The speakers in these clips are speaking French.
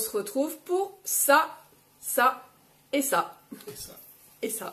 se retrouve pour ça, ça et ça. Et ça. Et ça.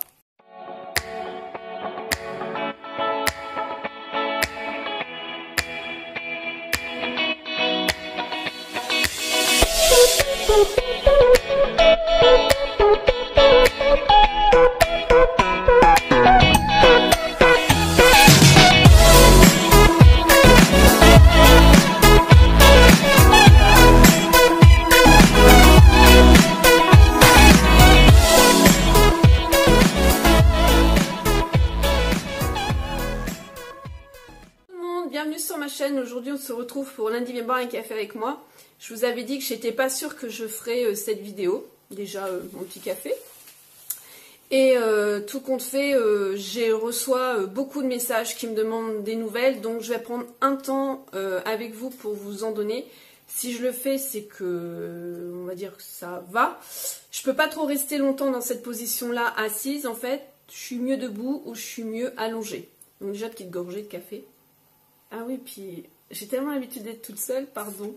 Bienvenue sur ma chaîne. Aujourd'hui on se retrouve pour lundi viens boire un café avec moi. Je vous avais dit que j'étais pas sûre que je ferais cette vidéo, déjà mon petit café. Et tout compte fait, j'ai reçois beaucoup de messages qui me demandent des nouvelles, donc je vais prendre un temps avec vous pour vous en donner. Si je le fais, c'est que, on va dire que ça va. Je peux pas trop rester longtemps dans cette position-là assise, en fait. Je suis mieux debout ou je suis mieux allongée. Donc déjà, petite gorgée de café. Ah oui, puis j'ai tellement l'habitude d'être toute seule, pardon.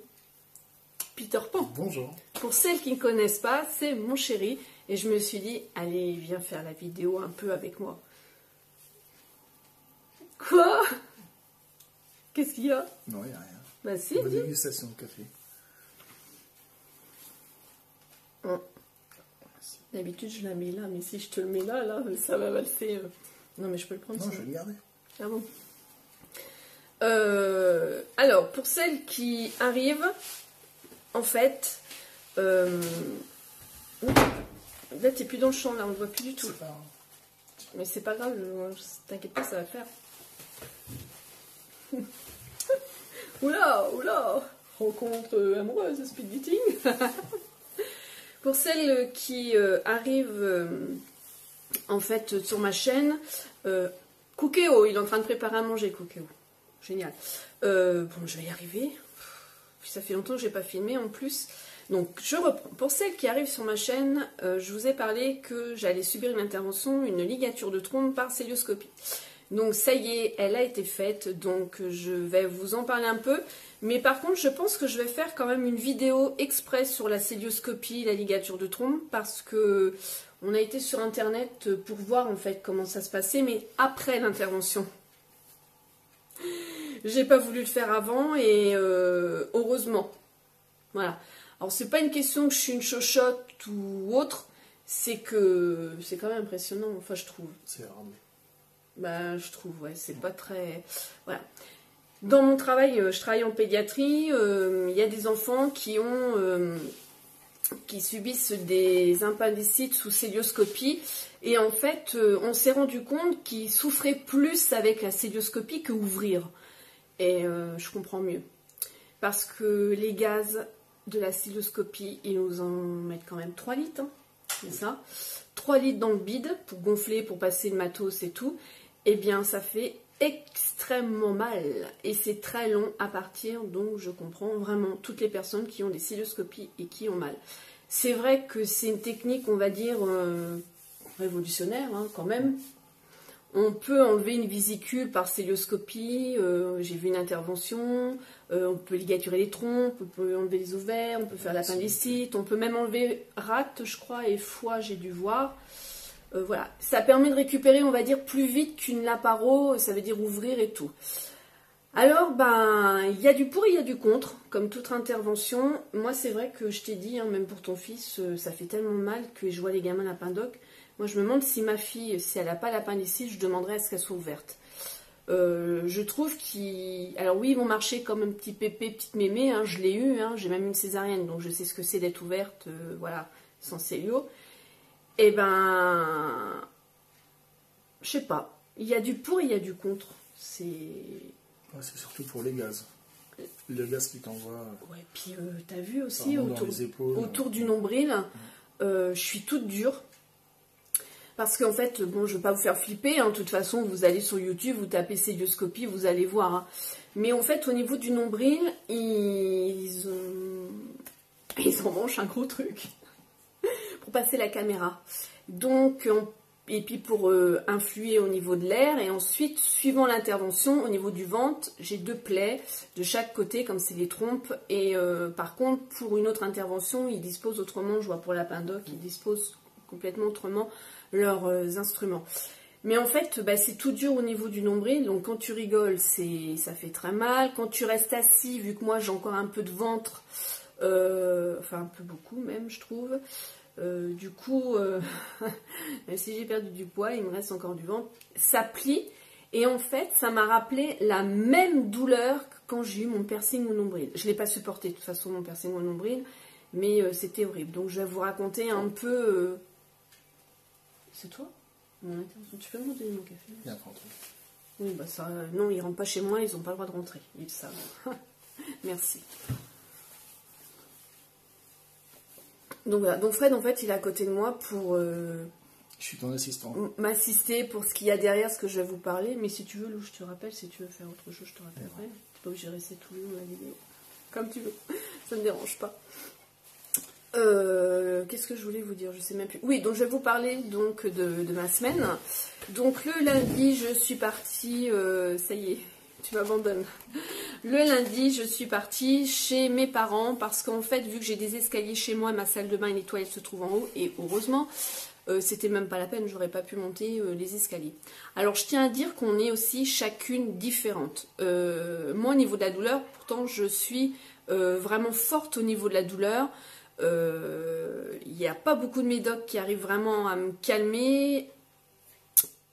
Peter Pan. Bonjour. Pour celles qui ne connaissent pas, c'est mon chéri. Et je me suis dit, allez, viens faire la vidéo un peu avec moi. Quoi? Qu'est-ce qu'il y a? Non, il n'y a rien. Bah si, Ma dis. dégustation de café. D'habitude, je la mets là, mais si je te le mets là, ça va valser. Non, mais je peux le prendre. Non, je vais le garder. Ah bon? Alors, pour celles qui arrivent, en fait, là, t'es plus dans le champ, là, on ne voit plus du tout. C'est pas grave. Mais c'est pas grave, t'inquiète pas, ça va le faire. Oula, oula, rencontre amoureuse, speed dating. Pour celles qui arrivent, en fait, sur ma chaîne, Cookéo, il est en train de préparer à manger, Cookéo. Génial. Bon, je vais y arriver. Puis ça fait longtemps que je n'ai pas filmé en plus. Donc, je reprends. Pour celles qui arrivent sur ma chaîne, je vous ai parlé que j'allais subir une intervention, une ligature de trompe par cœlioscopie. Donc, ça y est, elle a été faite. Donc, je vais vous en parler un peu. Mais par contre, je pense que je vais faire quand même une vidéo express sur la cœlioscopie, la ligature de trompe, parce que on a été sur Internet pour voir en fait comment ça se passait, mais après l'intervention. J'ai pas voulu le faire avant et heureusement. Voilà. Alors c'est pas une question que je suis une chochotte ou autre, c'est que c'est quand même impressionnant, enfin je trouve. C'est rare. Bah je trouve, ouais, c'est pas très... Voilà. Dans mon travail, je travaille en pédiatrie, il y a des enfants qui subissent des appendicites sous cœlioscopie. Et en fait, on s'est rendu compte qu'ils souffraient plus avec la cœlioscopie que ouvrir. Et je comprends mieux. Parce que les gaz de la cœlioscopie, ils nous en mettent quand même 3 litres. Hein, c'est ça. 3 litres dans le bide pour gonfler, pour passer le matos et tout. Eh bien, ça fait extrêmement mal. Et c'est très long à partir. Donc, je comprends vraiment toutes les personnes qui ont des cœlioscopies et qui ont mal. C'est vrai que c'est une technique, on va dire, révolutionnaire hein, quand même. On peut enlever une vésicule par cœlioscopie, j'ai vu une intervention, on peut ligaturer les trompes, on peut enlever les ovaires, on peut faire l'appendicite, on peut même enlever rate, je crois, et foie, j'ai dû voir. Voilà, ça permet de récupérer, on va dire, plus vite qu'une laparo, ça veut dire ouvrir et tout. Alors, ben, il y a du pour et il y a du contre, comme toute intervention. Moi, c'est vrai que je t'ai dit, hein, même pour ton fils, ça fait tellement mal que je vois les gamins lapindoc. Moi, je me demande si ma fille, si elle n'a pas l'appendicite, je demanderais à ce qu'elle soit ouverte. Je trouve qu'ils... Alors oui, ils vont marcher comme un petit pépé, petite mémé, hein, je l'ai eu, hein, j'ai même une césarienne, donc je sais ce que c'est d'être ouverte, voilà, sans cellio. Et ben... Je sais pas, il y a du pour et il y a du contre. C'est... Ouais, c'est surtout pour les gaz. Le gaz qui t'envoie... Ouais, puis t'as vu aussi, épaules, autour du nombril, je suis toute dure. Parce qu'en fait, bon, je ne veux pas vous faire flipper, hein, de toute façon, vous allez sur YouTube, vous tapez cœlioscopie, vous allez voir. Hein. Mais en fait, au niveau du nombril, ils en mangent un gros truc pour passer la caméra. Donc, et puis pour influer au niveau de l'air. Et ensuite, suivant l'intervention, au niveau du ventre, j'ai 2 plaies de chaque côté, comme c'est des trompes. Et par contre, pour une autre intervention, ils disposent autrement. Je vois pour la Pindoc, ils disposent complètement autrement leurs instruments. Mais en fait, bah, c'est tout dur au niveau du nombril. Donc quand tu rigoles, ça fait très mal. Quand tu restes assis, vu que moi j'ai encore un peu de ventre, enfin un peu beaucoup même, je trouve. Du coup, même si j'ai perdu du poids, il me reste encore du ventre. Ça plie. Et en fait, ça m'a rappelé la même douleur que quand j'ai eu mon piercing au nombril. Je ne l'ai pas supporté de toute façon, mon piercing au nombril. Mais c'était horrible. Donc je vais vous raconter un peu... C'est toi? Tu peux me donner mon café? Il y a un truc. Oui, bah ça... non, ils rentrent pas chez moi, ils n'ont pas le droit de rentrer. Ils le savent. Merci. Donc voilà, donc Fred en fait il est à côté de moi pour Je suis ton assistant. m'assister pour ce qu'il y a derrière ce que je vais vous parler. Mais si tu veux, Lou, je te rappelle, si tu veux faire autre chose, je te rappellerai. T'es pas obligé de rester tout le long de la vidéo. Comme tu veux, ça me dérange pas. Qu'est-ce que je voulais vous dire? Je sais même plus. Oui, donc je vais vous parler donc de ma semaine. Donc le lundi, je suis partie, ça y est, tu m'abandonnes. Le lundi, je suis partie chez mes parents parce qu'en fait, vu que j'ai des escaliers chez moi, ma salle de bain et les toilettes se trouvent en haut, et heureusement, c'était même pas la peine, j'aurais pas pu monter les escaliers. Alors, je tiens à dire qu'on est aussi chacune différente. Moi, au niveau de la douleur, pourtant, je suis vraiment forte au niveau de la douleur. Il n'y a pas beaucoup de médocs qui arrivent vraiment à me calmer.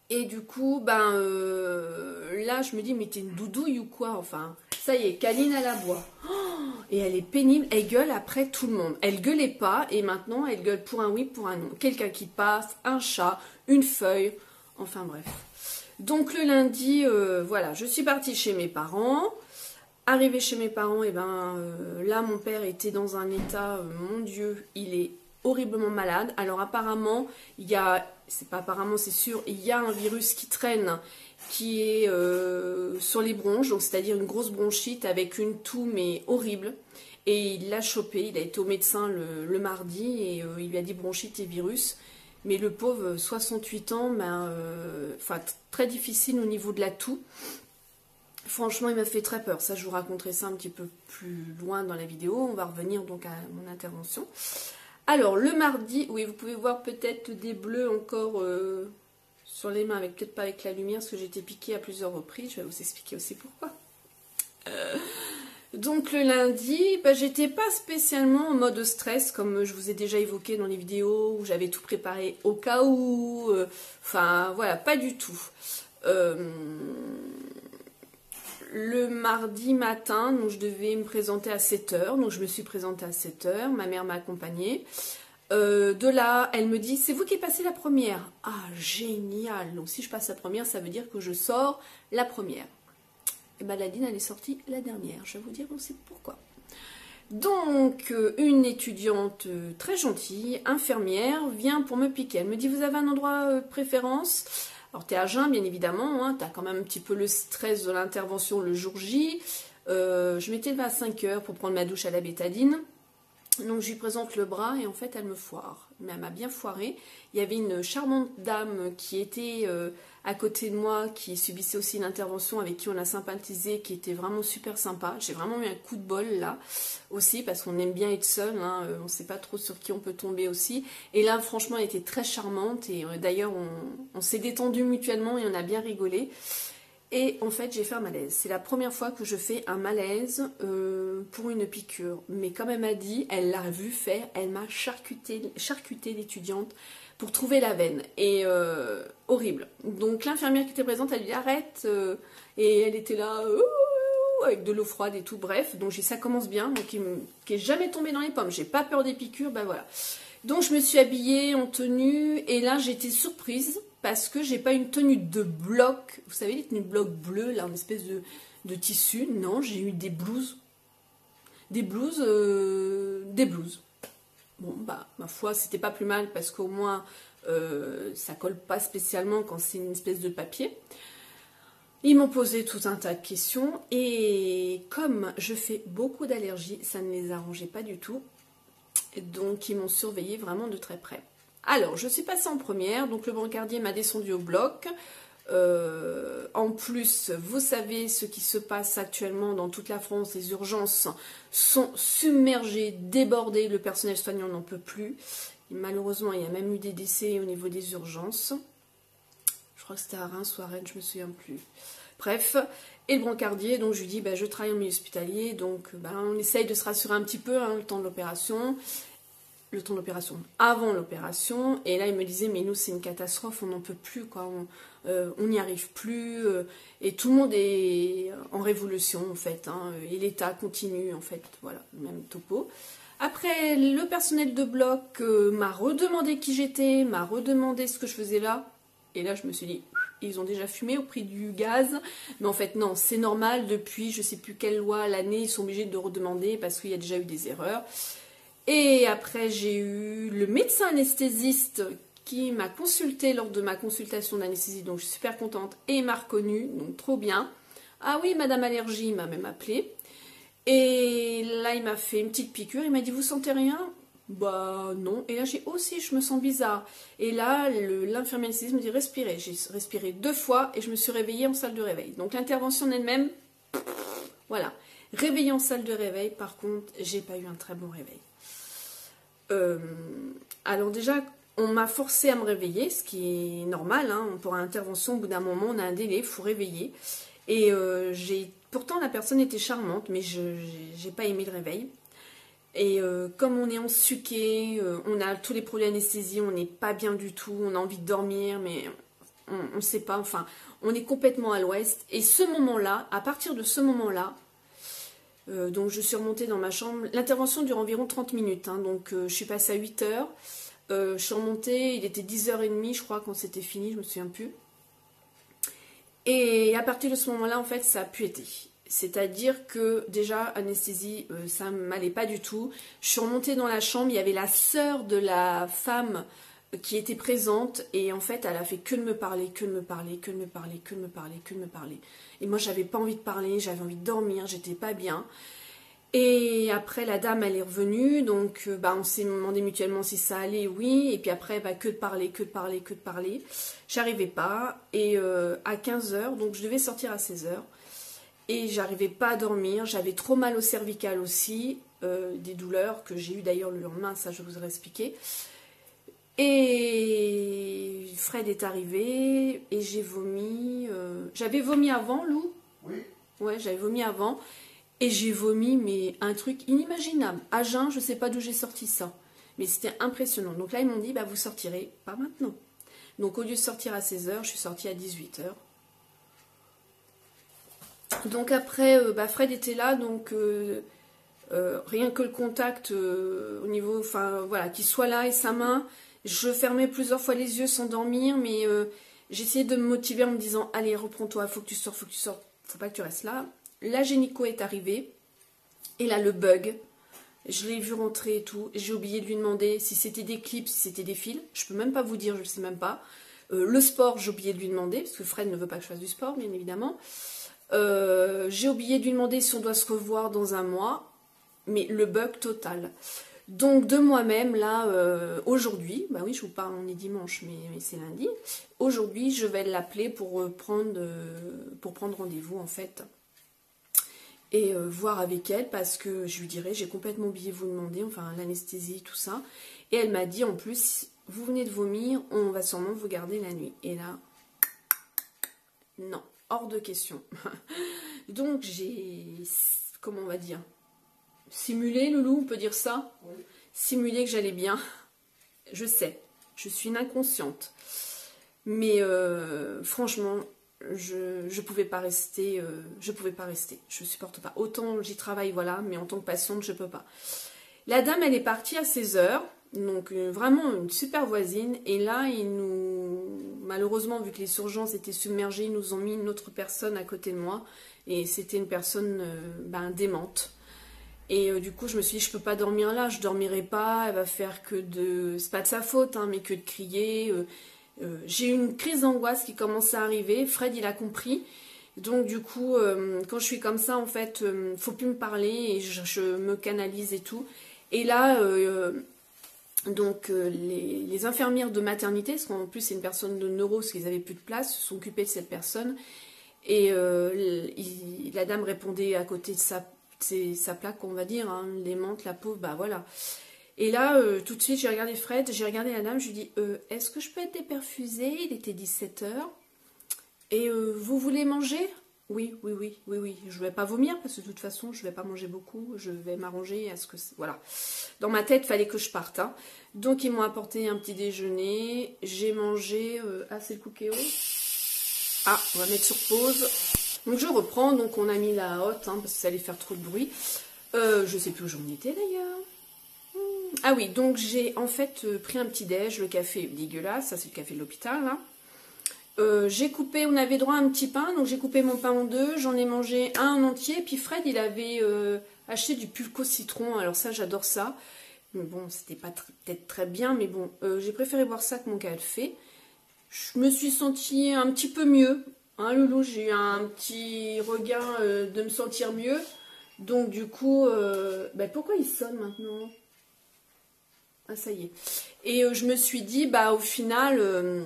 Et du coup, ben là, je me dis, mais t'es une doudouille ou quoi? Enfin, ça y est, Kaline, elle aboie. Oh, et elle est pénible, elle gueule après tout le monde. Elle gueulait pas, et maintenant, elle gueule pour un oui, pour un non. Quelqu'un qui passe, un chat, une feuille, enfin bref. Donc le lundi, voilà, je suis partie chez mes parents. Arrivée chez mes parents, et ben là, mon père était dans un état, mon Dieu, il est horriblement malade. Alors apparemment, il y a... c'est pas apparemment, c'est sûr, il y a un virus qui traîne, qui est sur les bronches, donc c'est-à-dire une grosse bronchite avec une toux, mais horrible. Et il l'a chopé, il a été au médecin le mardi, et il lui a dit bronchite et virus. Mais le pauvre, 68 ans, ben, très difficile au niveau de la toux. Franchement, il m'a fait très peur. Ça, je vous raconterai ça un petit peu plus loin dans la vidéo. On va revenir donc à mon intervention. Alors, le mardi, oui, vous pouvez voir peut-être des bleus encore sur les mains, peut-être pas avec la lumière, parce que j'ai été piquée à plusieurs reprises. Je vais vous expliquer aussi pourquoi. Donc, le lundi, bah, j'étais pas spécialement en mode stress, comme je vous ai déjà évoqué dans les vidéos, où j'avais tout préparé au cas où. Enfin, voilà, pas du tout. Le mardi matin, donc je devais me présenter à 7 h, donc je me suis présentée à 7 h, ma mère m'a accompagnée. De là, elle me dit, c'est vous qui passez la première. Ah, génial. Donc si je passe la première, ça veut dire que je sors la première. Et ben Nadine, elle est sortie la dernière. Je vais vous dire aussi pourquoi. Donc, une étudiante très gentille, infirmière, vient pour me piquer. Elle me dit, vous avez un endroit préférence? Alors, tu es à jeun, bien évidemment, hein, tu as quand même un petit peu le stress de l'intervention le jour J. Je m'étais levée à 5 h pour prendre ma douche à la bétadine. Donc, je lui présente le bras et en fait, elle me foire. Mais elle m'a bien foiré. Il y avait une charmante dame qui était à côté de moi, qui subissait aussi une intervention, avec qui on a sympathisé, qui était vraiment super sympa. J'ai vraiment eu un coup de bol là aussi, parce qu'on aime bien être seul, hein, on ne sait pas trop sur qui on peut tomber aussi. Et là, franchement, elle était très charmante, et d'ailleurs, on s'est détendu mutuellement et on a bien rigolé. Et en fait, j'ai fait un malaise. C'est la première fois que je fais un malaise pour une piqûre. Mais comme elle m'a dit, elle l'a vu faire, elle m'a charcuté l'étudiante pour trouver la veine. Et horrible. Donc l'infirmière qui était présente, elle lui dit arrête. Et elle était là avec de l'eau froide et tout. Bref, donc ça commence bien. Donc qui est jamais tombé dans les pommes. J'ai pas peur des piqûres, ben voilà. Donc je me suis habillée en tenue. Et là, j'étais surprise. Parce que j'ai pas une tenue de bloc, vous savez les tenues de bloc bleues, là, une espèce de tissu. Non, j'ai eu des blouses. Des blouses. Bon, bah, ma foi, c'était pas plus mal parce qu'au moins, ça colle pas spécialement quand c'est une espèce de papier. Ils m'ont posé tout un tas de questions et comme je fais beaucoup d'allergies, ça ne les arrangeait pas du tout. Et donc, ils m'ont surveillée vraiment de très près. Alors, je suis passée en première, donc le brancardier m'a descendu au bloc. En plus, vous savez ce qui se passe actuellement dans toute la France, les urgences sont submergées, débordées, le personnel soignant n'en peut plus. Et malheureusement, il y a même eu des décès au niveau des urgences. Je crois que c'était à Reims ou à Rennes, je me souviens plus. Bref, et le brancardier, donc je lui dis, je travaille en milieu hospitalier, donc on essaye de se rassurer un petit peu, le temps de l'opération. Le temps d'opération, avant l'opération, et là il me disait mais nous c'est une catastrophe, on n'en peut plus quoi, on n'y arrive plus, et tout le monde est en révolution en fait, et l'État continue en fait, voilà, le même topo. Après le personnel de bloc m'a redemandé qui j'étais, m'a redemandé ce que je faisais là, et là je me suis dit ils ont déjà fumé au prix du gaz, mais en fait non, c'est normal, depuis je sais plus quelle loi, l'année, ils sont obligés de redemander parce qu'il y a déjà eu des erreurs. Et après, j'ai eu le médecin anesthésiste qui m'a consulté lors de ma consultation d'anesthésie, donc je suis super contente, et il m'a reconnue, donc trop bien. Ah oui, Madame Allergie, il m'a même appelé. Et là, il m'a fait une petite piqûre, il m'a dit, vous sentez rien? Bah non. Et là, j'ai aussi, je me sens bizarre. Et là, l'infirmier anesthésiste me dit, respirez. J'ai respiré 2 fois et je me suis réveillée en salle de réveil. Donc l'intervention en elle-même, voilà. Réveillée en salle de réveil, par contre, j'ai pas eu un très bon réveil. Alors déjà, on m'a forcé à me réveiller, ce qui est normal, pour une intervention, au bout d'un moment, on a un délai, il faut réveiller. Et pourtant, la personne était charmante, mais je n'ai pas aimé le réveil. Et comme on est en suqué, on a tous les produits d'anesthésie, on n'est pas bien du tout, on a envie de dormir, mais on ne sait pas, enfin, on est complètement à l'ouest. Et ce moment-là, à partir de ce moment-là, donc je suis remontée dans ma chambre. L'intervention dure environ 30 minutes. Donc je suis passée à 8 heures. Je suis remontée, il était 10h30 je crois quand c'était fini, je me souviens plus. Et à partir de ce moment-là, en fait, ça a pu être. C'est-à-dire que déjà, anesthésie, ça ne m'allait pas du tout. Je suis remontée dans la chambre, il y avait la sœur de la femme qui était présente et en fait elle a fait que de me parler, que de me parler, que de me parler, que de me parler, que de me parler. Et moi j'avais pas envie de parler, j'avais envie de dormir, j'étais pas bien. Et après la dame elle est revenue, donc on s'est demandé mutuellement si ça allait, oui. Et puis après que de parler, que de parler, que de parler. J'arrivais pas et à 15h, donc je devais sortir à 16h. Et j'arrivais pas à dormir, j'avais trop mal au cervical aussi, des douleurs que j'ai eu d'ailleurs le lendemain, ça je vous aurais expliqué. Et Fred est arrivé et j'ai vomi. J'avais vomi avant, Lou? Oui. Ouais, j'avais vomi avant. Et j'ai vomi, mais un truc inimaginable. À jeun, je ne sais pas d'où j'ai sorti ça. Mais c'était impressionnant. Donc là, ils m'ont dit, vous sortirez pas maintenant. Donc au lieu de sortir à 16h, je suis sortie à 18h. Donc après, Fred était là, donc rien que le contact au niveau, enfin voilà, qu'il soit là et sa main. Je fermais plusieurs fois les yeux sans dormir, mais j'essayais de me motiver en me disant, allez, reprends-toi, faut que tu sors, faut pas que tu restes là. La gynéco est arrivée, et là, le bug, je l'ai vu rentrer et tout, j'ai oublié de lui demander si c'était des clips, si c'était des fils, je peux même pas vous dire, je ne sais même pas. Le sport, j'ai oublié de lui demander, parce que Fred ne veut pas que je fasse du sport, bien évidemment. J'ai oublié de lui demander si on doit se revoir dans un mois, mais le bug total. Donc de moi-même, là, aujourd'hui, oui, je vous parle, on est dimanche, mais c'est lundi. Aujourd'hui, je vais l'appeler pour prendre rendez-vous, en fait. Et voir avec elle, parce que je lui dirai, j'ai complètement oublié de vous demander, enfin, l'anesthésie, tout ça. Et elle m'a dit, en plus, vous venez de vomir, on va sûrement vous garder la nuit. Et là, non, hors de question. Donc j'ai, comment on va dire, simulé, Loulou, on peut dire ça? Oui. Simuler que j'allais bien. Je sais, je suis une inconsciente. Mais franchement, je pouvais pas rester, je supporte pas. Autant j'y travaille, voilà, mais en tant que patiente, je peux pas. La dame, elle est partie à 16h, donc vraiment une super voisine. Et là, malheureusement, vu que les urgences étaient submergées, ils nous ont mis une autre personne à côté de moi. Et c'était une personne démente. Et du coup, je me suis dit, je peux pas dormir là, je dormirai pas, elle va faire que de... C'est pas de sa faute, mais que de crier. J'ai eu une crise d'angoisse qui commence à arriver. Fred, il a compris. Donc du coup, quand je suis comme ça, en fait, faut plus me parler et je me canalise et tout. Et là, Donc les infirmières de maternité, parce qu'en plus c'est une personne de neuro, parce qu'ils n'avaient plus de place, se sont occupées de cette personne. Et la dame répondait à côté de sa plaque, on va dire, hein, l'aimante, la pauvre, bah voilà. Et là, tout de suite, j'ai regardé Fred, j'ai regardé la dame, je lui dis est-ce que je peux être déperfusée? Il était 17h. Et vous voulez manger? Oui, oui, oui, oui, oui. Je ne vais pas vomir parce que de toute façon, je ne vais pas manger beaucoup. Je vais m'arranger à ce que... Voilà. Dans ma tête, il fallait que je parte. Hein. Donc, ils m'ont apporté un petit déjeuner. J'ai mangé... Ah, c'est le cookéo. Ah, on va mettre sur pause. Donc, je reprends. Donc, on a mis la hotte hein, parce que ça allait faire trop de bruit. Je ne sais plus où j'en étais d'ailleurs. Ah oui, donc j'ai en fait pris un petit déj. Le café est dégueulasse. Ça, c'est le café de l'hôpital, là. J'ai coupé, on avait droit à un petit pain, donc j'ai coupé mon pain en deux, j'en ai mangé un entier, puis Fred il avait acheté du pulco citron, alors ça j'adore ça, mais bon c'était pas peut-être très bien, mais bon j'ai préféré boire ça que mon café. Je me suis sentie un petit peu mieux, hein Loulou, j'ai eu un petit regain de me sentir mieux, donc du coup, pourquoi il sonne maintenant? Ah ça y est, et je me suis dit bah au final...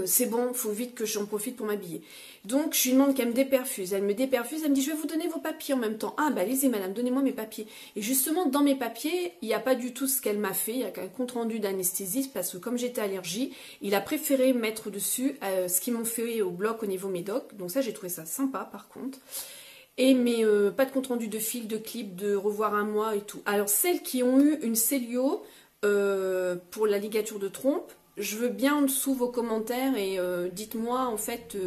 c'est bon, il faut vite que j'en profite pour m'habiller. Donc, je lui demande qu'elle me déperfuse. Elle me déperfuse, elle me dit, je vais vous donner vos papiers en même temps. Ah, bah allez-y madame, donnez-moi mes papiers. Et justement, dans mes papiers, il n'y a pas du tout ce qu'elle m'a fait. Il y a qu'un compte-rendu d'anesthésiste parce que comme j'étais allergie, il a préféré mettre dessus ce qu'ils m'ont fait au bloc au niveau médoc. Donc ça, j'ai trouvé ça sympa par contre. Et mais pas de compte-rendu de fil, de clip, de revoir un mois et tout. Alors, celles qui ont eu une cellio pour la ligature de trompe, je veux bien en dessous vos commentaires et dites-moi en fait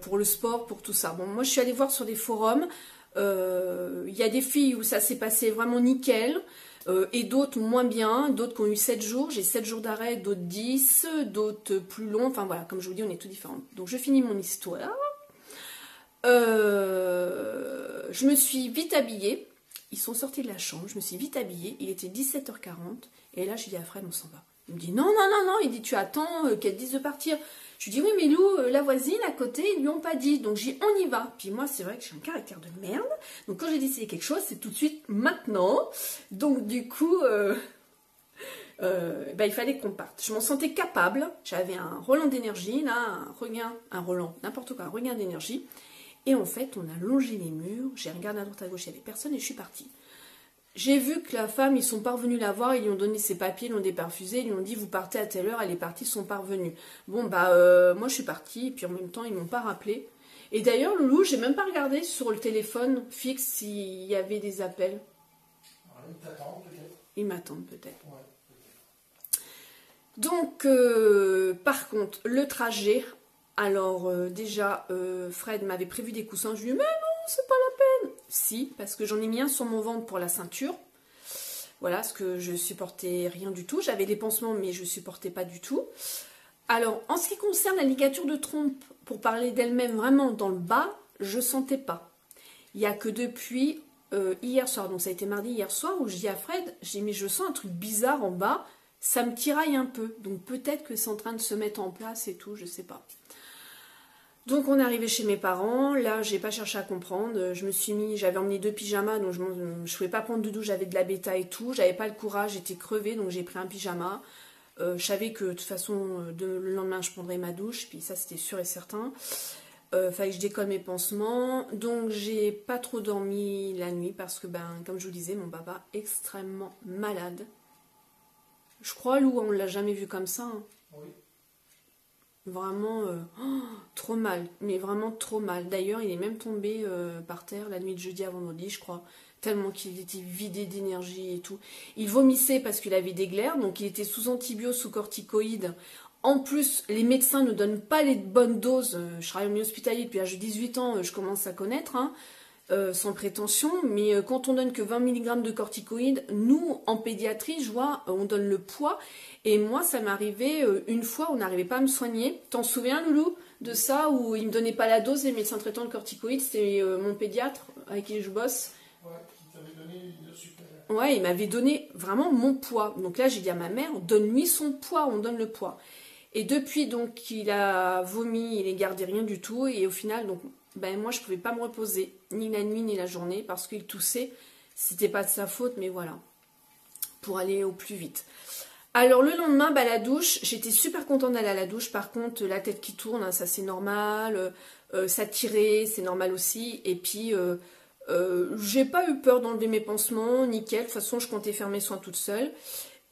pour le sport, pour tout ça. Bon, moi je suis allée voir sur des forums, il y a des filles où ça s'est passé vraiment nickel et d'autres moins bien, d'autres qui ont eu 7 jours, j'ai 7 jours d'arrêt, d'autres 10, d'autres plus longs, enfin voilà, comme je vous dis, on est tous différents. Donc je finis mon histoire. Je me suis vite habillée, ils sont sortis de la chambre, je me suis vite habillée, il était 17h40 et là j'ai dit à Fred on s'en va. Il me dit non, non, non, non, il dit tu attends qu'elle dise de partir. Je lui dis oui mais Lou, la voisine à côté, ils lui ont pas dit, donc j'ai on y va. Puis moi c'est vrai que j'ai un caractère de merde, donc quand j'ai décidé quelque chose, c'est tout de suite maintenant. Donc du coup, il fallait qu'on parte. Je m'en sentais capable, j'avais un relan d'énergie, là, un relan, n'importe quoi, un regain d'énergie. Et en fait, on a longé les murs, j'ai regardé à droite à gauche, il n'y avait personne et je suis partie. J'ai vu que la femme, ils sont pas revenus la voir, ils lui ont donné ses papiers, ils l'ont déperfusé, ils lui ont dit vous partez à telle heure, elle est partie, ils sont pas revenus. Bon moi je suis partie, et puis en même temps ils m'ont pas rappelé. Et d'ailleurs Loulou, j'ai même pas regardé sur le téléphone fixe s'il y avait des appels. Ils t'attendent peut-être. Ils m'attendent peut-être. Ouais, peut-être. Donc par contre, le trajet, alors déjà Fred m'avait prévu des coussins, je lui ai dit mais non, c'est pas la peine. Si, parce que j'en ai mis un sur mon ventre pour la ceinture. Voilà, parce que je supportais rien du tout. J'avais des pansements, mais je supportais pas du tout. Alors, en ce qui concerne la ligature de trompe, pour parler d'elle-même vraiment dans le bas, je sentais pas. Il n'y a que depuis hier soir, donc ça a été mardi hier soir, où je dis à Fred, j'ai dit mais je sens un truc bizarre en bas, ça me tiraille un peu. Donc peut-être que c'est en train de se mettre en place et tout, je sais pas. Donc on est arrivé chez mes parents, là j'ai pas cherché à comprendre, j'avais emmené 2 pyjamas, donc je pouvais pas prendre de douche, j'avais de la bêta et tout, j'avais pas le courage, j'étais crevée, donc j'ai pris un pyjama. Je savais que de toute façon le lendemain je prendrais ma douche, puis ça c'était sûr et certain. Fallait que je décolle mes pansements, donc j'ai pas trop dormi la nuit parce que comme je vous disais, mon papa extrêmement malade. Je crois Lou, on l'a jamais vu comme ça. Hein. Oui. Vraiment trop mal, mais vraiment trop mal. D'ailleurs, il est même tombé par terre la nuit de jeudi à vendredi, je crois, tellement qu'il était vidé d'énergie et tout. Il vomissait parce qu'il avait des glaires, donc il était sous antibio, sous corticoïdes. En plus, les médecins ne donnent pas les bonnes doses. Je travaille au milieu hospitalier depuis l'âge de 18 ans, je commence à connaître, hein, sans prétention, mais quand on donne que 20 mg de corticoïdes, nous, en pédiatrie, je vois, on donne le poids. Et moi, ça m'est arrivé une fois, on n'arrivait pas à me soigner. T'en souviens, Loulou, de ça, où il me donnait pas la dose, les médecins traitants de corticoïdes, c'était mon pédiatre avec qui je bosse. Ouais, qui t'avait donné le super. Ouais, il m'avait donné vraiment mon poids. Donc là, j'ai dit à ma mère, donne-lui son poids, on donne le poids. Et depuis, donc, il a vomi, il est gardé rien du tout. Et au final, donc, moi, je pouvais pas me reposer, ni la nuit, ni la journée, parce qu'il toussait. C'était pas de sa faute, mais voilà. pour aller au plus vite. Alors le lendemain, bah, la douche, j'étais super contente d'aller à la douche. Par contre, la tête qui tourne, hein, ça c'est normal. Ça tirait, c'est normal aussi. Et puis, j'ai pas eu peur d'enlever mes pansements, nickel. De toute façon, je comptais faire mes soins toute seule.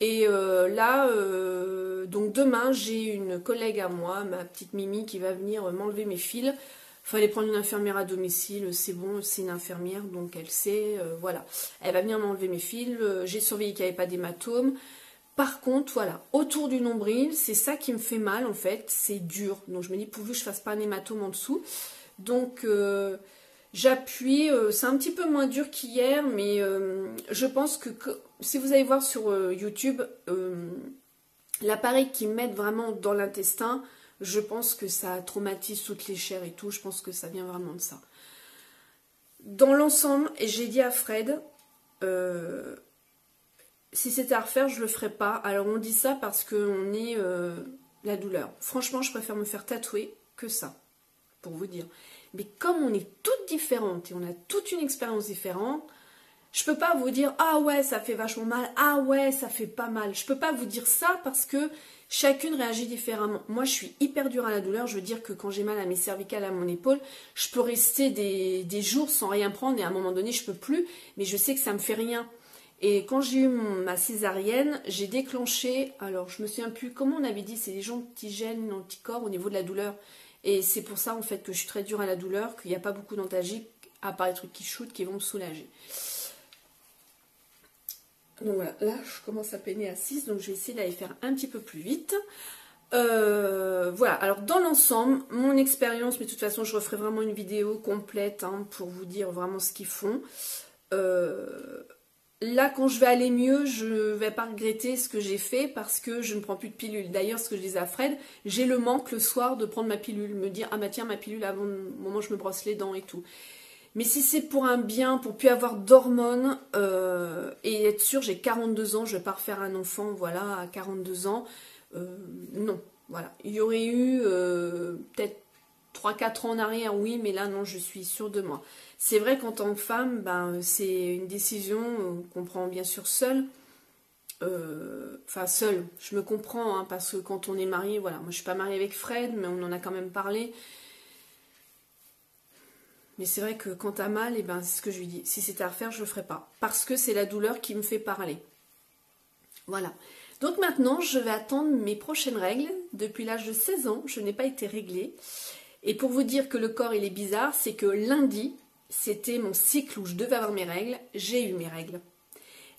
Et là, donc demain, j'ai une collègue à moi, ma petite Mimi, qui va venir m'enlever mes fils. Fallait prendre une infirmière à domicile, c'est bon, c'est une infirmière, donc elle sait, voilà. Elle va venir m'enlever mes fils, j'ai surveillé qu'il n'y avait pas d'hématome. Par contre, voilà, autour du nombril, c'est ça qui me fait mal en fait, c'est dur. Donc je me dis, pourvu que je ne fasse pas un hématome en dessous. Donc j'appuie, c'est un petit peu moins dur qu'hier, mais je pense que si vous allez voir sur YouTube, l'appareil qui m'aide vraiment dans l'intestin, je pense que ça traumatise toutes les chairs et tout, je pense que ça vient vraiment de ça. Dans l'ensemble, et j'ai dit à Fred, si c'était à refaire, je le ferais pas. Alors on dit ça parce qu'on est la douleur. Franchement, je préfère me faire tatouer que ça, pour vous dire. Mais comme on est toutes différentes et on a toute une expérience différente, je peux pas vous dire ah ouais ça fait vachement mal, ah ouais ça fait pas mal. Je peux pas vous dire ça parce que chacune réagit différemment. Moi je suis hyper dure à la douleur, je veux dire que quand j'ai mal à mes cervicales, à mon épaule, je peux rester des jours sans rien prendre et à un moment donné je peux plus, mais je sais que ça me fait rien. Et quand j'ai eu ma césarienne, j'ai déclenché, alors je me souviens plus comment on avait dit, c'est les gens qui gènent l'anticorps au niveau de la douleur. Et c'est pour ça en fait que je suis très dure à la douleur, qu'il n'y a pas beaucoup d'antalgiques, à part les trucs qui shootent, qui vont me soulager. Donc voilà, là je commence à peiner à 6, donc je vais essayer d'aller faire un petit peu plus vite. Voilà, alors dans l'ensemble, mon expérience, mais de toute façon je referai vraiment une vidéo complète hein, pour vous dire vraiment ce qu'ils font. Là quand je vais aller mieux, je ne vais pas regretter ce que j'ai fait parce que je ne prends plus de pilule. D'ailleurs ce que je disais à Fred, j'ai le manque le soir de prendre ma pilule, me dire ah bah tiens ma pilule avant le moment où je me brosse les dents et tout. Mais si c'est pour un bien, pour plus avoir d'hormones et être sûr, j'ai 42 ans, je ne vais pas refaire un enfant, voilà, à 42 ans, non, voilà. Il y aurait eu peut-être 3-4 ans en arrière, oui, mais là, non, je suis sûre de moi. C'est vrai qu'en tant que femme, ben, c'est une décision qu'on prend bien sûr seule. Enfin, seule, je me comprends, hein, parce que quand on est marié, voilà, moi je ne suis pas mariée avec Fred, mais on en a quand même parlé. Mais c'est vrai que quand t'as mal, et ben, c'est ce que je lui dis. Si c'était à refaire, je le ferais pas. Parce que c'est la douleur qui me fait parler. Voilà. Donc maintenant, je vais attendre mes prochaines règles. Depuis l'âge de 16 ans, je n'ai pas été réglée. Et pour vous dire que le corps, il est bizarre, c'est que lundi, c'était mon cycle où je devais avoir mes règles. J'ai eu mes règles.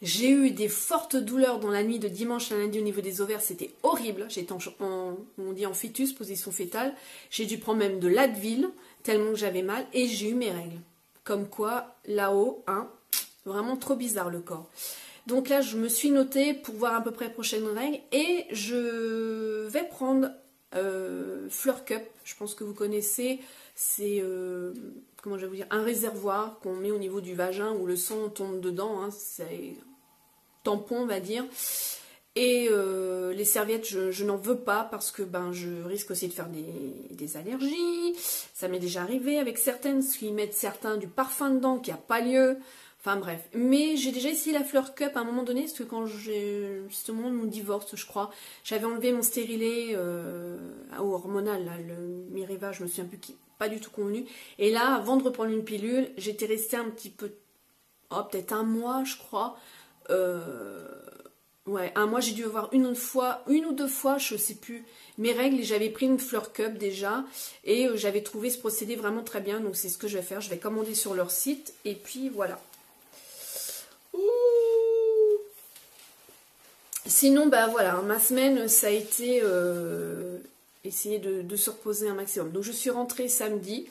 J'ai eu des fortes douleurs dans la nuit de dimanche à lundi au niveau des ovaires. C'était horrible. J'étais on dit en fœtus, position fétale. J'ai dû prendre même de l'Advil, tellement que j'avais mal. Et j'ai eu mes règles. Comme quoi, là-haut, hein, vraiment trop bizarre le corps. Donc là, je me suis notée pour voir à peu près les prochaines règles. Et je vais prendre Fleur Cup. Je pense que vous connaissez. C'est... comment je vais vous dire, un réservoir qu'on met au niveau du vagin où le sang tombe dedans, hein, c'est tampon on va dire. Et les serviettes, je n'en veux pas parce que ben, je risque aussi de faire des allergies. Ça m'est déjà arrivé avec certaines, parce qu'ils mettent certains du parfum dedans qui n'a pas lieu. Enfin bref, mais j'ai déjà essayé la Fleur Cup à un moment donné, parce que quand j'ai, c'était au moment de mon divorce je crois, j'avais enlevé mon stérilet hormonal, là, le Miriva, je me souviens plus qui, pas du tout convenu. Et là, avant de reprendre une pilule, j'étais restée un petit peu, oh, peut-être un mois je crois, ouais, un mois, j'ai dû avoir une ou deux fois, je sais plus, mes règles, et j'avais pris une Fleur Cup déjà, et j'avais trouvé ce procédé vraiment très bien, donc c'est ce que je vais faire, je vais commander sur leur site, et puis voilà. Sinon, bah voilà, ma semaine, ça a été essayer de se reposer un maximum. Donc je suis rentrée samedi,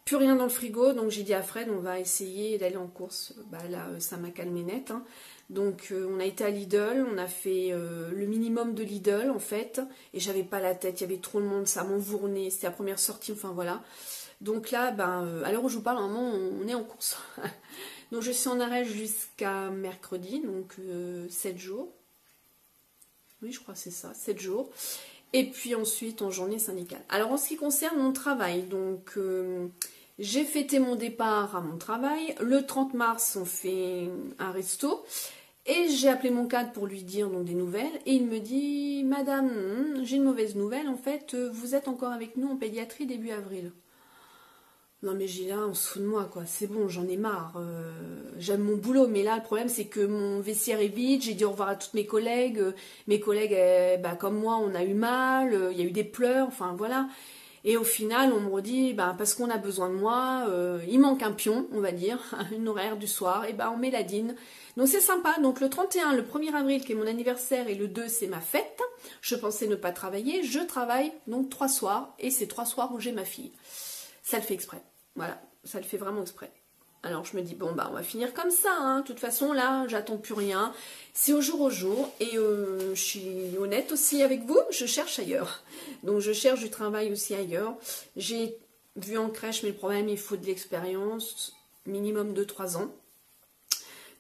plus rien dans le frigo, donc j'ai dit à Fred, on va essayer d'aller en course. Bah là, ça m'a calmé net. Hein. Donc on a été à Lidl, on a fait le minimum de Lidl en fait, et j'avais pas la tête, il y avait trop de monde, ça m'envournait, c'était la première sortie, enfin voilà. Donc là, ben, à l'heure où je vous parle, normalement, on est en course. Donc je suis en arrêt jusqu'à mercredi, donc 7 jours. Oui, je crois que c'est ça, 7 jours. Et puis ensuite en journée syndicale. Alors en ce qui concerne mon travail, donc j'ai fêté mon départ à mon travail. Le 30 mars, on fait un resto. Et j'ai appelé mon cadre pour lui dire donc des nouvelles. Et il me dit, Madame, j'ai une mauvaise nouvelle. En fait, vous êtes encore avec nous en pédiatrie début avril. Non mais j'ai là, on se fout de moi quoi, c'est bon, j'en ai marre, j'aime mon boulot, mais là le problème c'est que mon vestiaire est vide, j'ai dit au revoir à toutes mes collègues, comme moi on a eu mal, il y a eu des pleurs, enfin voilà, et au final on me redit, parce qu'on a besoin de moi, il manque un pion, on va dire, une horaire du soir, et on met la dîne, donc c'est sympa, donc le 31, le 1er avril qui est mon anniversaire et le 2 c'est ma fête, je pensais ne pas travailler, je travaille donc 3 soirs, et c'est 3 soirs où j'ai ma fille, ça le fait exprès. Voilà, ça le fait vraiment exprès. Alors je me dis, bon on va finir comme ça, hein. De toute façon là, j'attends plus rien. C'est au jour, et je suis honnête aussi avec vous, je cherche ailleurs. Donc je cherche du travail aussi ailleurs. J'ai vu en crèche, mais le problème, il faut de l'expérience, minimum de 3 ans.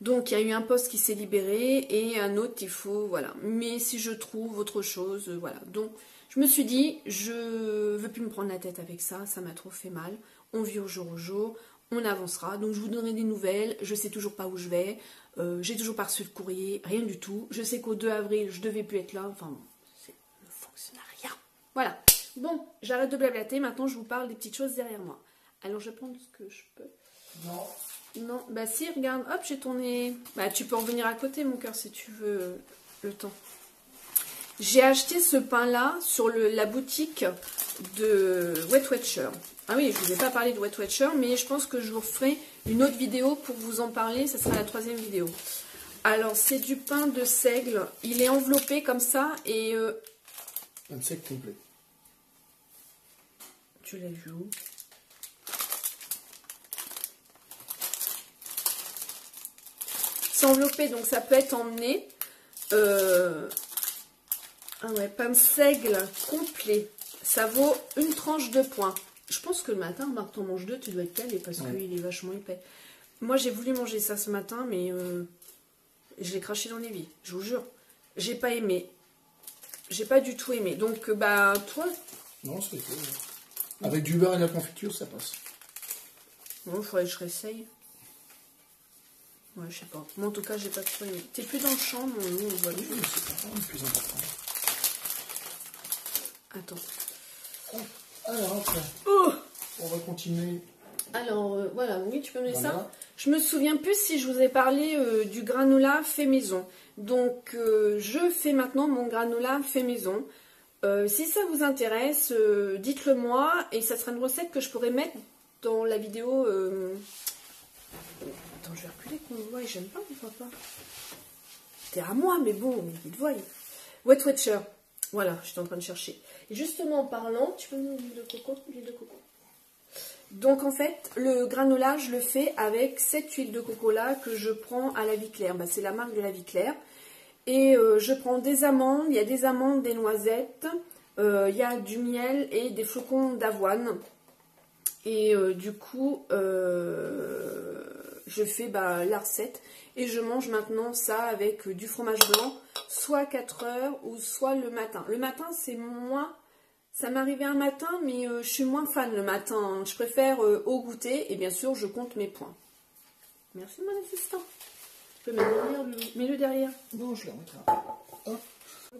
Donc il y a eu un poste qui s'est libéré, et un autre, il faut, voilà. Mais si je trouve autre chose, voilà. Donc je me suis dit, je veux plus me prendre la tête avec ça, ça m'a trop fait mal. On vit au jour, on avancera. Donc je vous donnerai des nouvelles, je sais toujours pas où je vais, j'ai toujours pas reçu de courrier, rien du tout. Je sais qu'au 2 avril, je devais plus être là, enfin bon, ça ne fonctionne à rien. Voilà, bon, j'arrête de blablater, maintenant je vous parle des petites choses derrière moi. Alors je vais prendre ce que je peux. Non, si, regarde, hop, j'ai tourné. Tu peux en venir à côté, mon cœur, si tu veux le temps. J'ai acheté ce pain-là sur la boutique de Weight Watcher. Ah oui, je ne vous ai pas parlé de Weight Watcher, mais je pense que je vous ferai une autre vidéo pour vous en parler. Ça sera la 3e vidéo. Alors, c'est du pain de seigle. Il est enveloppé comme ça et... Un de seigle complet. Tu l'as vu où? C'est enveloppé, donc ça peut être emmené. Ah ouais, pain de seigle complet. Ça vaut une tranche de poing. Je pense que le matin, Marc, t'en manges 2, tu dois être calé parce qu'il est vachement épais. Moi, j'ai voulu manger ça ce matin, mais je l'ai craché dans l'évier, je vous jure. J'ai pas aimé. J'ai pas du tout aimé. Donc, toi... Non, c'est cool. Avec du beurre et de la confiture, ça passe. Bon, il faudrait que je réessaye. Ouais, je sais pas. Moi, en tout cas, j'ai pas trop aimé. T'es plus dans le champ, mon loup, on voit. Oui, c'est pas le plus important. Attends. Alors, après, on va continuer. Alors, voilà, oui, tu peux me dire Voilà. ça. Je me souviens plus si je vous ai parlé du granola fait maison. Donc, je fais maintenant mon granola fait maison. Si ça vous intéresse, dites-le moi. Et ça sera une recette que je pourrais mettre dans la vidéo... Attends, je vais reculer qu'on me voie. J'aime pas, on voit pas. T'es à moi, mais bon, il te voit. Weight Watcher. Voilà, j'étais en train de chercher. Et justement, en parlant, tu peux me donner l'huile de coco? L'huile de coco. Donc, en fait, le granola, je le fais avec cette huile de coco-là que je prends à la vie claire. C'est la marque de la vie claire. Et je prends des amandes. Il y a des amandes, des noisettes. Il y a du miel et des flocons d'avoine. Et du coup, je fais la recette. Et je mange maintenant ça avec du fromage blanc, soit 4 heures ou soit le matin. Le matin, c'est moins... Ça m'arrivait un matin, mais je suis moins fan le matin. Je préfère au goûter et bien sûr, je compte mes points. Merci mon assistant. Je peux mettre derrière, mets-le derrière. Non, je le remettrai.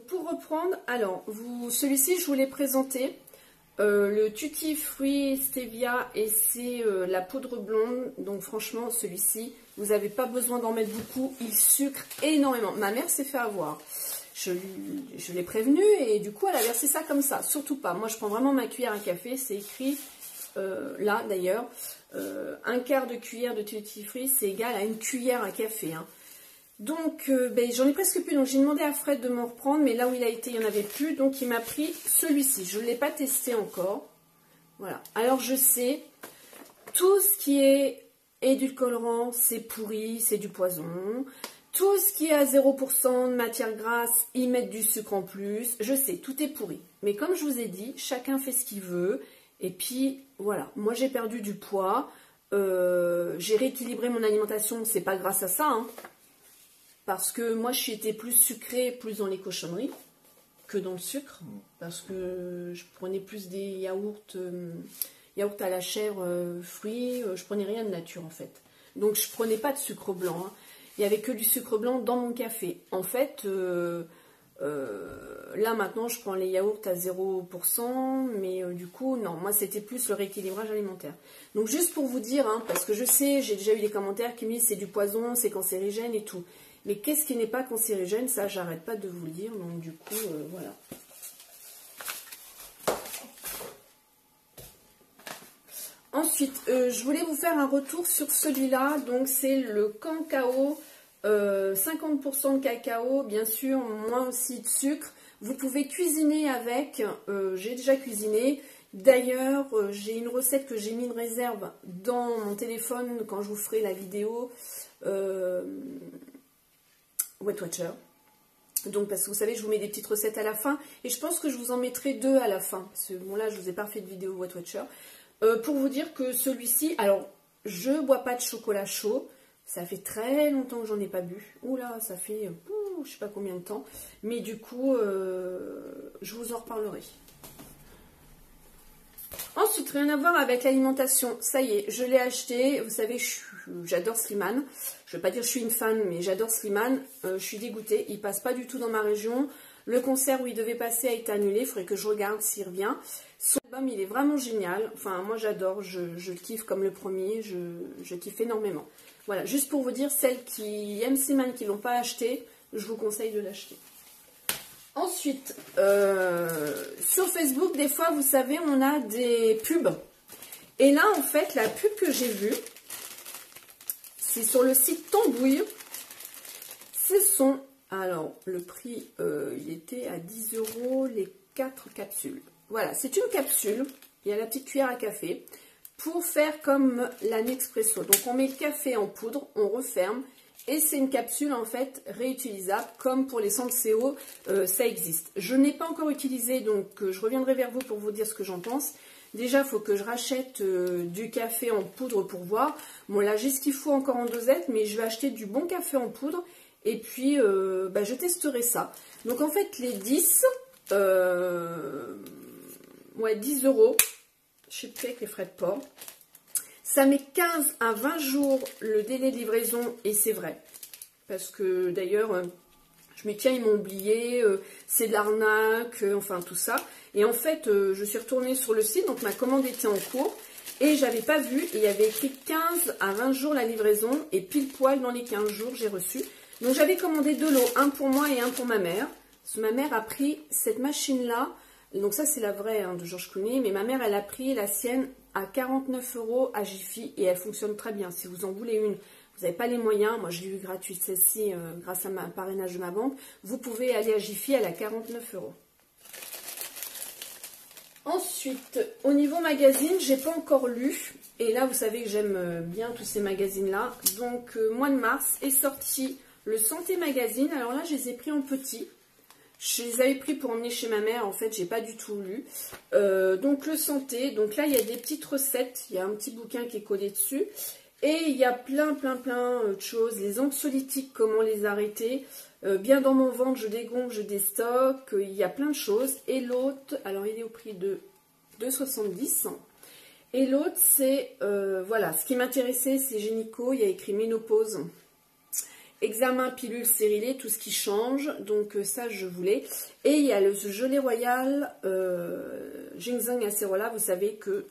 Pour reprendre, alors, celui-ci, je vous l'ai présenté. Le Tutti Fruit Stevia et c'est la poudre blonde. Donc franchement, celui-ci, vous n'avez pas besoin d'en mettre beaucoup. Il sucre énormément. Ma mère s'est fait avoir. Je l'ai prévenue et du coup, elle a versé ça comme ça. Surtout pas. Moi, je prends vraiment ma cuillère à café. C'est écrit là, d'ailleurs. 1/4 de cuillère de Tutti Fruit, c'est égal à une cuillère à café. Hein. Donc, j'en ai presque plus. Donc, j'ai demandé à Fred de m'en reprendre. Mais là où il a été, il n'y en avait plus. Donc, il m'a pris celui-ci. Je ne l'ai pas testé encore. Voilà. Alors, je sais, tout ce qui est édulcorant, c'est pourri, c'est du poison. Tout ce qui est à 0% de matière grasse, ils mettent du sucre en plus. Je sais, tout est pourri. Mais comme je vous ai dit, chacun fait ce qu'il veut. Et puis, voilà. Moi, j'ai perdu du poids. J'ai rééquilibré mon alimentation. C'est pas grâce à ça, hein. Parce que moi, je étais plus sucrée, plus dans les cochonneries que dans le sucre. Parce que je prenais plus des yaourts à la chèvre, fruits. Je prenais rien de nature, en fait. Donc, je prenais pas de sucre blanc. Hein. il n'y avait que du sucre blanc dans mon café. En fait, là maintenant je prends les yaourts à 0%, mais du coup non, moi c'était plus le rééquilibrage alimentaire. Donc juste pour vous dire, hein, parce que je sais, j'ai déjà eu des commentaires qui me disent c'est du poison, c'est cancérigène et tout. Mais qu'est-ce qui n'est pas cancérigène? Ça j'arrête pas de vous le dire, donc du coup voilà. Ensuite, je voulais vous faire un retour sur celui-là, donc c'est le cacao, 50% de cacao, bien sûr, moins aussi de sucre. Vous pouvez cuisiner avec, j'ai déjà cuisiné. D'ailleurs, j'ai une recette que j'ai mis une réserve dans mon téléphone quand je vous ferai la vidéo Weight Watcher. Donc parce que vous savez, je vous mets des petites recettes à la fin et je pense que je vous en mettrai 2 à la fin. Parce que bon là, je vous ai pas fait de vidéo Weight Watcher. Pour vous dire que celui-ci, alors je bois pas de chocolat chaud. Ça fait très longtemps que j'en ai pas bu. Oula, ça fait je sais pas combien de temps. Mais du coup, je vous en reparlerai. Ensuite, rien à voir avec l'alimentation. Ça y est, je l'ai acheté. Vous savez, j'adore Slimane. Je ne veux pas dire que je suis une fan, mais j'adore Slimane. Je suis dégoûtée. Il passe pas du tout dans ma région. Le concert où il devait passer a été annulé. Il faudrait que je regarde s'il revient. Son album, il est vraiment génial. Enfin, moi, j'adore. Je le kiffe comme le premier. Je kiffe énormément. Voilà, juste pour vous dire, celles qui aiment Slimane, qui ne l'ont pas acheté, je vous conseille de l'acheter. Ensuite, sur Facebook, des fois, vous savez, on a des pubs. Et là, en fait, la pub que j'ai vue, c'est sur le site Tambouille. Ce sont, alors, le prix, il était à 10 € les 4 capsules. Voilà, c'est une capsule. Il y a la petite cuillère à café pour faire comme la Nespresso. Donc, on met le café en poudre, on referme. Et c'est une capsule en fait réutilisable comme pour les Senseo, ça existe. Je n'ai pas encore utilisé, donc je reviendrai vers vous pour vous dire ce que j'en pense. Déjà, il faut que je rachète du café en poudre pour voir. Bon là, j'ai ce qu'il faut encore en dosette, mais je vais acheter du bon café en poudre. Et puis, je testerai ça. Donc en fait, les 10, 10 €, je sais plus avec les frais de port. Ça met 15 à 20 jours le délai de livraison et c'est vrai. Parce que d'ailleurs, je me dis tiens, ils m'ont oublié, c'est de l'arnaque, enfin tout ça. Et en fait, je suis retournée sur le site, donc ma commande était en cours. Et j'avais pas vu, et il y avait écrit 15 à 20 jours la livraison. Et pile poil dans les 15 jours, j'ai reçu. Donc j'avais commandé 2 lots, un pour moi et un pour ma mère. Parce que ma mère a pris cette machine-là. Donc ça c'est la vraie de Georges Clooney. Mais ma mère, elle a pris la sienne à 49 € à Jiffy et elle fonctionne très bien. Si vous en voulez une, vous n'avez pas les moyens, moi j'ai eu gratuite celle-ci grâce à un parrainage de ma banque, vous pouvez aller à Jiffy, elle a 49 €. Ensuite, au niveau magazine, j'ai pas encore lu, et là vous savez que j'aime bien tous ces magazines-là, donc mois de mars est sorti le Santé Magazine. Alors là je les ai pris en petit. Je les avais pris pour emmener chez ma mère, en fait, j'ai pas du tout lu. Donc le santé, donc là il y a des petites recettes, il y a un petit bouquin qui est collé dessus. Et il y a plein de choses, les anxiolytiques, comment les arrêter. Bien dans mon ventre, je dégonfle, je déstocke, il y a plein de choses. Et l'autre, alors il est au prix de 2,70 €. Et l'autre c'est, voilà, ce qui m'intéressait c'est gynéco, il y a écrit ménopause. Examen, pilule, stérilée, tout ce qui change, donc ça je voulais. Et il y a le gelé royal ginseng acerola, vous savez que,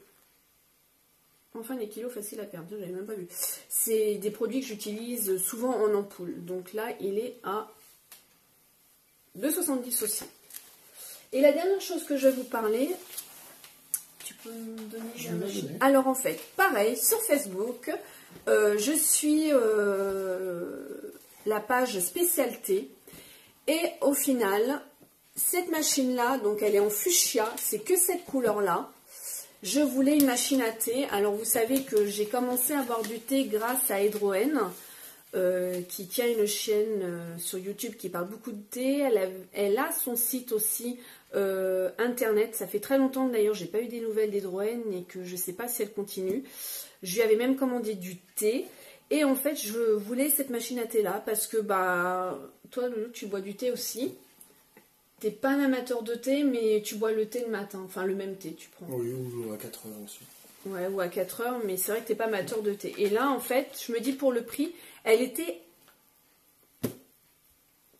enfin les kilos faciles à perdre, j'avais même pas vu. C'est des produits que j'utilise souvent en ampoule, donc là il est à 2,70 € aussi. Et la dernière chose que je vais vous parler, tu peux me donner alors en fait, pareil, sur Facebook, je suis la page spécialité et au final cette machine là, donc elle est en fuchsia, c'est que cette couleur là. Je voulais une machine à thé. Alors vous savez que j'ai commencé à boire du thé grâce à Edroen, qui tient une chaîne sur YouTube qui parle beaucoup de thé. Elle a son site aussi internet. Ça fait très longtemps d'ailleurs j'ai pas eu des nouvelles d'Edroen et que je sais pas si elle continue. Je lui avais même commandé du thé. Et en fait, je voulais cette machine à thé là parce que, bah, toi, Loulou, tu bois du thé aussi. T'es pas un amateur de thé, mais tu bois le thé le matin. Enfin, le même thé, tu prends. Oui, ou à 4 heures aussi. Ouais, ou à 4 heures, mais c'est vrai que t'es pas amateur de thé. Et là, en fait, je me dis pour le prix, elle était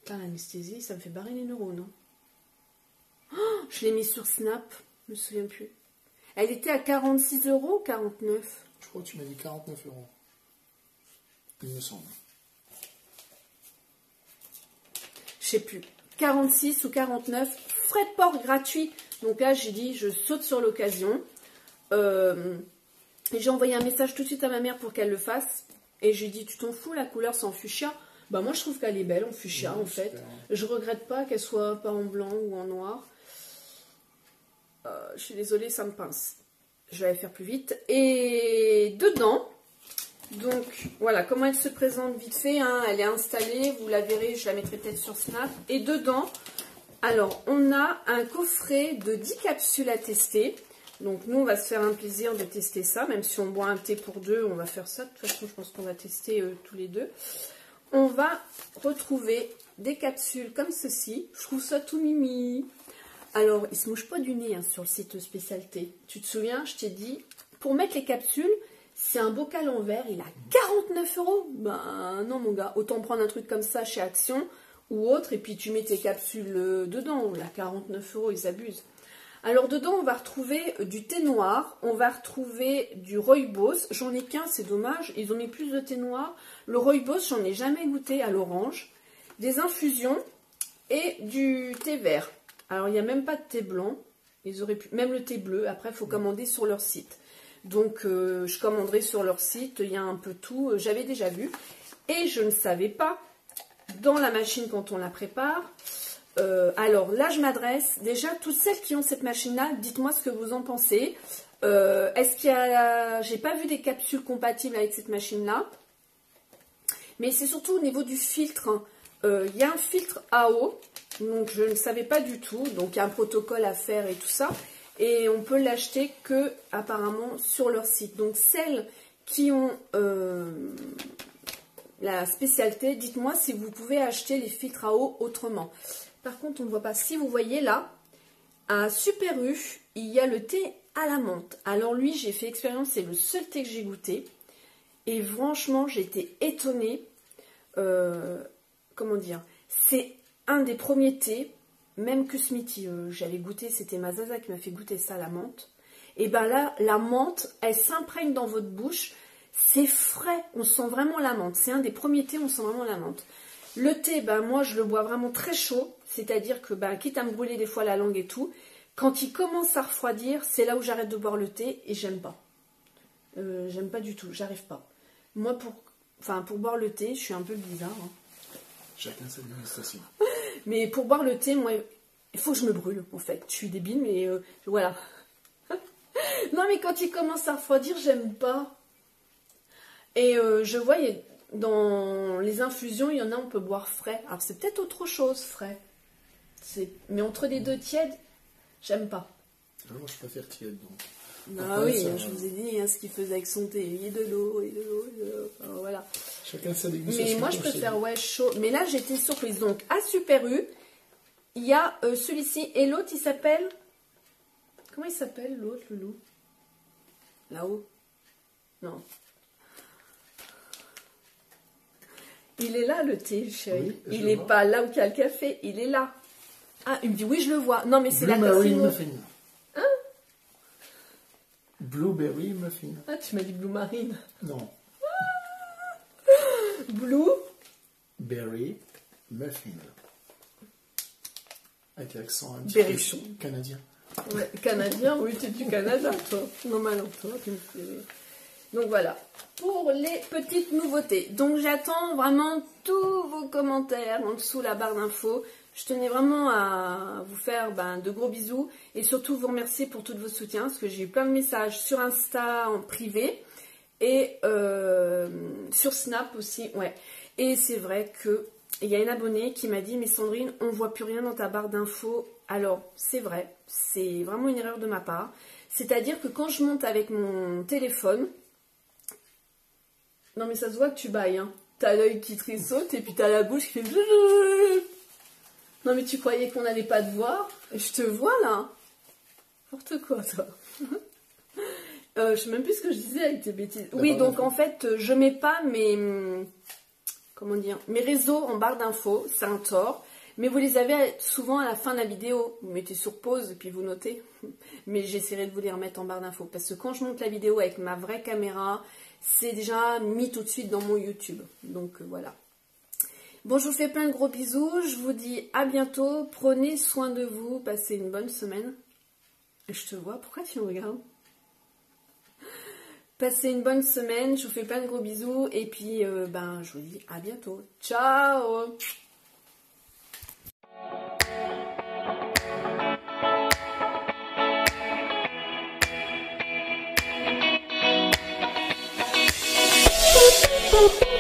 Putain, l'anesthésie, ça me fait barrer les neurones. Hein. Oh, je l'ai mis sur Snap, je me souviens plus. Elle était à 46 €, 49. Je crois que tu m'as dit 49 €. Il me semble. Je sais plus. 46 ou 49. Frais de port gratuit. Donc là, j'ai dit, je saute sur l'occasion. Et j'ai envoyé un message tout de suite à ma mère pour qu'elle le fasse. Et j'ai dit, tu t'en fous, la couleur c'est en fuchsia. Bah moi je trouve qu'elle est belle en fuchsia en fait. Super. Je regrette pas qu'elle soit pas en blanc ou en noir. Je suis désolée, ça me pince. Je vais aller faire plus vite. Et dedans, donc voilà comment elle se présente vite fait. Hein. Elle est installée, vous la verrez, je la mettrai peut-être sur Snap. Et dedans, alors on a un coffret de 10 capsules à tester. Donc nous on va se faire un plaisir de tester ça. Même si on boit un thé pour deux, on va faire ça. De toute façon je pense qu'on va tester tous les deux. On va retrouver des capsules comme ceci. Je trouve ça tout mimi. Alors, il ne se mouche pas du nez hein, sur le site spécialité. Tu te souviens, je t'ai dit, pour mettre les capsules, c'est un bocal en verre, il a 49 €. Ben non mon gars, autant prendre un truc comme ça chez Action ou autre, et puis tu mets tes capsules dedans. Là, 49 €, ils abusent. Alors dedans, on va retrouver du thé noir, on va retrouver du rooibos. J'en ai qu'un, c'est dommage, ils ont mis plus de thé noir. Le rooibos, j'en ai jamais goûté à l'orange. Des infusions et du thé vert. Alors, il n'y a même pas de thé blanc. Ils auraient pu, même le thé bleu, après, il faut commander sur leur site. Donc, je commanderai sur leur site, il y a un peu tout. J'avais déjà vu. Et je ne savais pas, dans la machine, quand on la prépare... alors là, je m'adresse déjà toutes celles qui ont cette machine-là. Dites-moi ce que vous en pensez. Est-ce qu'il y a... J'ai pas vu des capsules compatibles avec cette machine-là. Mais c'est surtout au niveau du filtre. Hein. Il y a un filtre à eau. Donc je ne savais pas du tout. Donc il y a un protocole à faire et tout ça. Et on peut l'acheter que apparemment sur leur site. Donc celles qui ont... la spécialité, dites-moi si vous pouvez acheter les filtres à eau autrement. Par contre, on ne voit pas. Si vous voyez là, à Super U, il y a le thé à la menthe. Alors lui, j'ai fait expérience, c'est le seul thé que j'ai goûté. Et franchement, j'ai été étonnée. Comment dire? C'est un des premiers thés, même que Smithy, j'avais goûté, c'était ma Zaza qui m'a fait goûter ça, la menthe. Et bien là, la menthe, elle s'imprègne dans votre bouche. C'est frais, on sent vraiment la menthe. C'est un des premiers thés, on sent vraiment la menthe. Le thé, ben moi je le bois vraiment très chaud, c'est-à-dire que ben, quitte à me brûler des fois la langue et tout, quand il commence à refroidir, c'est là où j'arrête de boire le thé et j'aime pas. J'aime pas du tout, j'arrive pas. Moi pour boire le thé, je suis un peu bizarre. Hein. Chacun sa dégustation. Mais pour boire le thé, moi, il faut que je me brûle en fait. Je suis débile, mais voilà. Non mais quand il commence à refroidir, j'aime pas. Et je vois, dans les infusions, il y en a, on peut boire frais. Alors, c'est peut-être autre chose, frais. Mais entre les deux tièdes, j'aime pas. Alors, moi, je préfère tiède, donc. Ah oui, ça, je vous ai dit hein, ce qu'il faisait avec son thé. Il y a de l'eau, et de l'eau, enfin, voilà. Chacun sa dégustation. Mais moi, je préfère, ouais, chaud. Mais là, j'étais surprise. Donc, à Super U, il y a celui-ci. Et l'autre, il s'appelle... Comment il s'appelle, l'autre, le loup? Là-haut? Non. Il est là, le thé, chérie. Oui, il n'est pas là où il y a le café. Il est là. Ah, il me dit, oui, je le vois. Non, mais c'est la Blueberry muffin. Hein? Blueberry muffin. Ah, tu m'as dit blue marine. Non. Blue berry muffin. Avec l'accent un petit Berrichon. peu canadien. Ouais, canadien, oui, tu es du Canada, toi. Non, mal en toi, tu me fais... Donc voilà, pour les petites nouveautés. Donc j'attends vraiment tous vos commentaires en dessous la barre d'infos. Je tenais vraiment à vous faire de gros bisous et surtout vous remercier pour tous vos soutiens parce que j'ai eu plein de messages sur Insta en privé et sur Snap aussi. Ouais. Et c'est vrai qu'il y a une abonnée qui m'a dit « Mais Sandrine, on ne voit plus rien dans ta barre d'infos. » Alors c'est vrai, c'est vraiment une erreur de ma part. C'est-à-dire que quand je monte avec mon téléphone... Non mais ça se voit que tu bailles, hein. T'as l'œil qui tressaute et puis t'as la bouche qui fait... Non mais tu croyais qu'on n'allait pas te voir? Je te vois là. N'importe quoi toi. Je sais même plus ce que je disais avec tes bêtises. Oui, donc en fait, je mets pas mes... comment dire, mes réseaux en barre d'infos, c'est un tort. Mais vous les avez souvent à la fin de la vidéo. Vous mettez sur pause et puis vous notez. Mais j'essaierai de vous les remettre en barre d'infos. Parce que quand je monte la vidéo avec ma vraie caméra, c'est déjà mis tout de suite dans mon YouTube. Donc voilà. Bon, je vous fais plein de gros bisous. Je vous dis à bientôt. Prenez soin de vous. Passez une bonne semaine. Je te vois. Pourquoi tu me regardes? Passez une bonne semaine. Je vous fais plein de gros bisous. Et puis, je vous dis à bientôt. Ciao! Boop, boop.